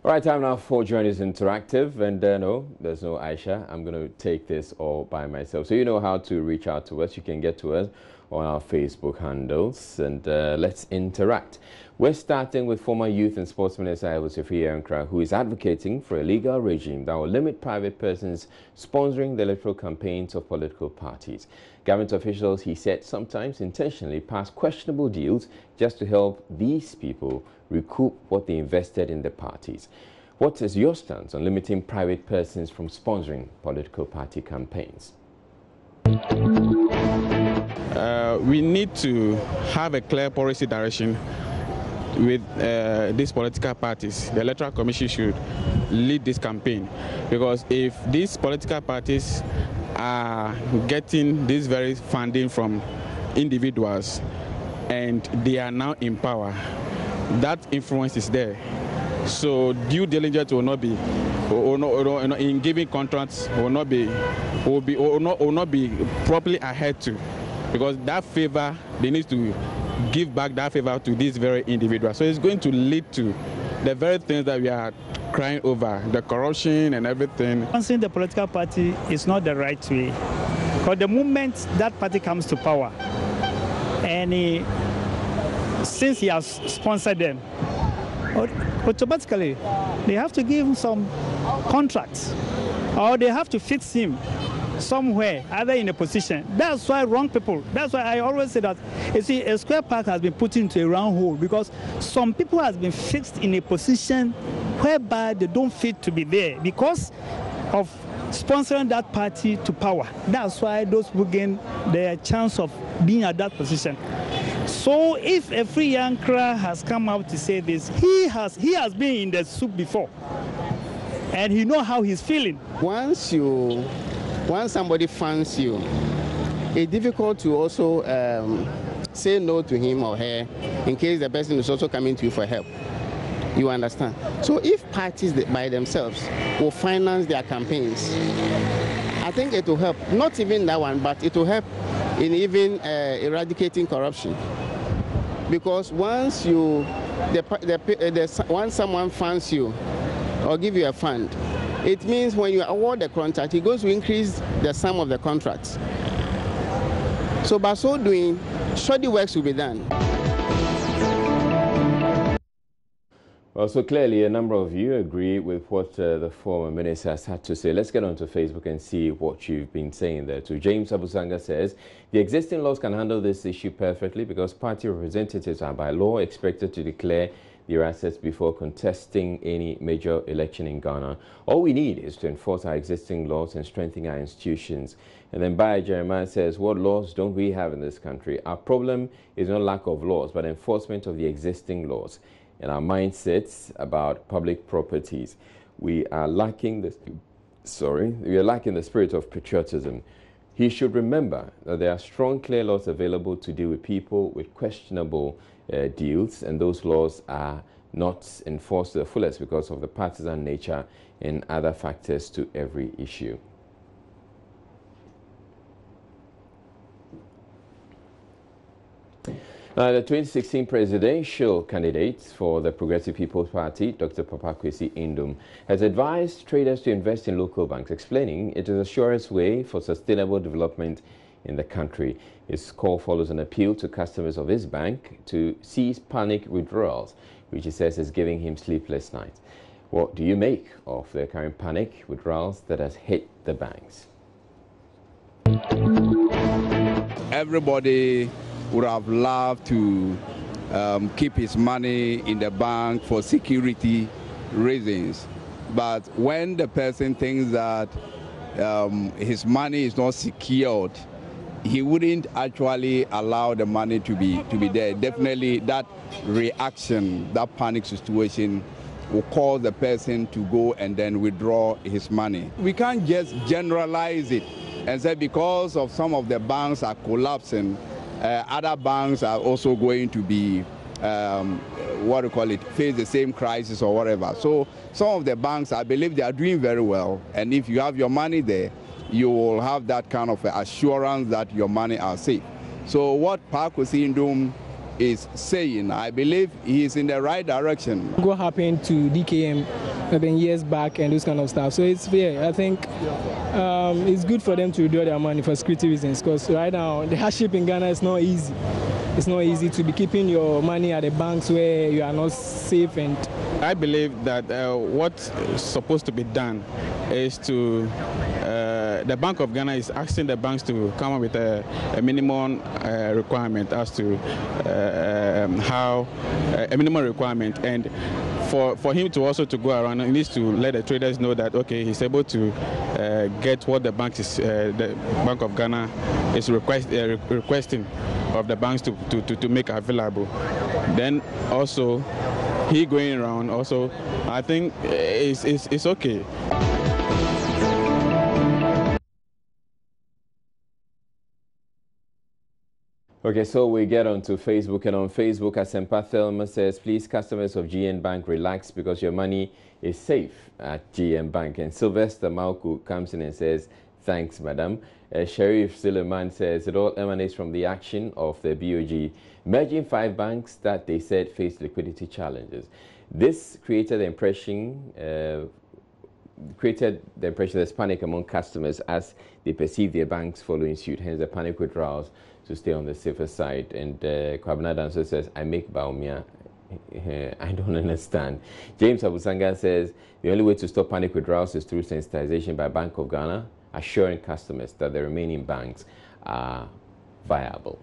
All right, time now for Journeys Interactive, and no, there's no Aisha. I'm going to take this all by myself. So you know how to reach out to us. You can get to us on our Facebook handles, and let's interact. We're starting with former Youth and Sports Minister Sophia, who is advocating for a legal regime that will limit private persons sponsoring the electoral campaigns of political parties. Government officials, he said, sometimes intentionally pass questionable deals just to help these people recoup what they invested in the parties. What is your stance on limiting private persons from sponsoring political party campaigns? We need to have a clear policy direction with these political parties. The Electoral Commission should lead this campaign, because if these political parties are getting this very funding from individuals and they are now in power, that influence is there. So due diligence will not be, in giving contracts will not be properly adhered to, because that favor, they need to give back that favor to these very individuals. So it's going to lead to the very things that we are crying over, the corruption and everything. Sponsoring the political party is not the right way, because the moment that party comes to power, and since he has sponsored them, automatically they have to give him some contracts, or they have to fix him somewhere, either in a position. That's why wrong people, that's why I always say that, you see, a square pack has been put into a round hole because some people has been fixed in a position whereby they don't fit to be there because of sponsoring that party to power. That's why those people gain their chance of being at that position. So if a free Yankra has come out to say this, he has been in the soup before, and he knows how he's feeling. Once somebody funds you, it's difficult to also say no to him or her in case the person is also coming to you for help. You understand? So if parties by themselves will finance their campaigns, I think it will help. Not even that one, but it will help in even eradicating corruption. Because once someone funds you or give you a fund, it means when you award the contract, it goes to increase the sum of the contract. So by so doing, shoddy works will be done. Well, so clearly a number of you agree with what the former minister has had to say. Let's get onto Facebook and see what you've been saying there too. James Abusanga says, the existing laws can handle this issue perfectly because party representatives are by law expected to declare their assets before contesting any major election in Ghana. All we need is to enforce our existing laws and strengthen our institutions. And then Baye Jeremiah says, what laws don't we have in this country? Our problem is not lack of laws, but enforcement of the existing laws and our mindsets about public properties. We are lacking the spirit of patriotism. He should remember that there are strong, clear laws available to deal with people with questionable deals, and those laws are not enforced to the fullest because of the partisan nature and other factors to every issue. The 2016 presidential candidate for the Progressive People's Party, Dr. Papa Kwesi Indom, has advised traders to invest in local banks, explaining it is the surest way for sustainable development in the country. His call follows an appeal to customers of his bank to cease panic withdrawals, which he says is giving him sleepless nights. What do you make of the current panic withdrawals that has hit the banks? Everybody would have loved to keep his money in the bank for security reasons. But when the person thinks that his money is not secured, he wouldn't actually allow the money to be there. Definitely that reaction, that panic situation will cause the person to go and then withdraw his money. We can't just generalize it and say because of some of the banks are collapsing, other banks are also going to be, face the same crisis or whatever. So some of the banks, I believe they are doing very well. And if you have your money there, you will have that kind of assurance that your money are safe. So what Papa Kwesi Indom is saying, I believe he is in the right direction. What happened to DKM years back and those kind of stuff. So it's fair. I think it's good for them to withdraw their money for security reasons, because right now the hardship in Ghana is not easy. It's not easy to be keeping your money at the banks where you are not safe. And I believe that what's supposed to be done is to the Bank of Ghana is asking the banks to come up with a minimum requirement as to how a minimum requirement, and for him to also to go around, he needs to let the traders know that okay, he's able to get what the Bank of Ghana is requesting of the banks to make available. Then also he going around also, I think it's okay. Okay, so we get onto Facebook, and on Facebook, Asempa Thelma says, please, customers of GN Bank, relax because your money is safe at GN Bank. And Sylvester Malku comes in and says, thanks, madam. Sheriff Suleiman says, it all emanates from the action of the BOG, merging 5 banks that they said faced liquidity challenges. This created the impression there's panic among customers as they perceive their banks following suit, hence the panic withdrawals to stay on the safer side. And Kwabena Danso says, I make Baumia. I don't understand. James Abusanga says, the only way to stop panic withdrawals is through sensitization by Bank of Ghana, assuring customers that the remaining banks are viable.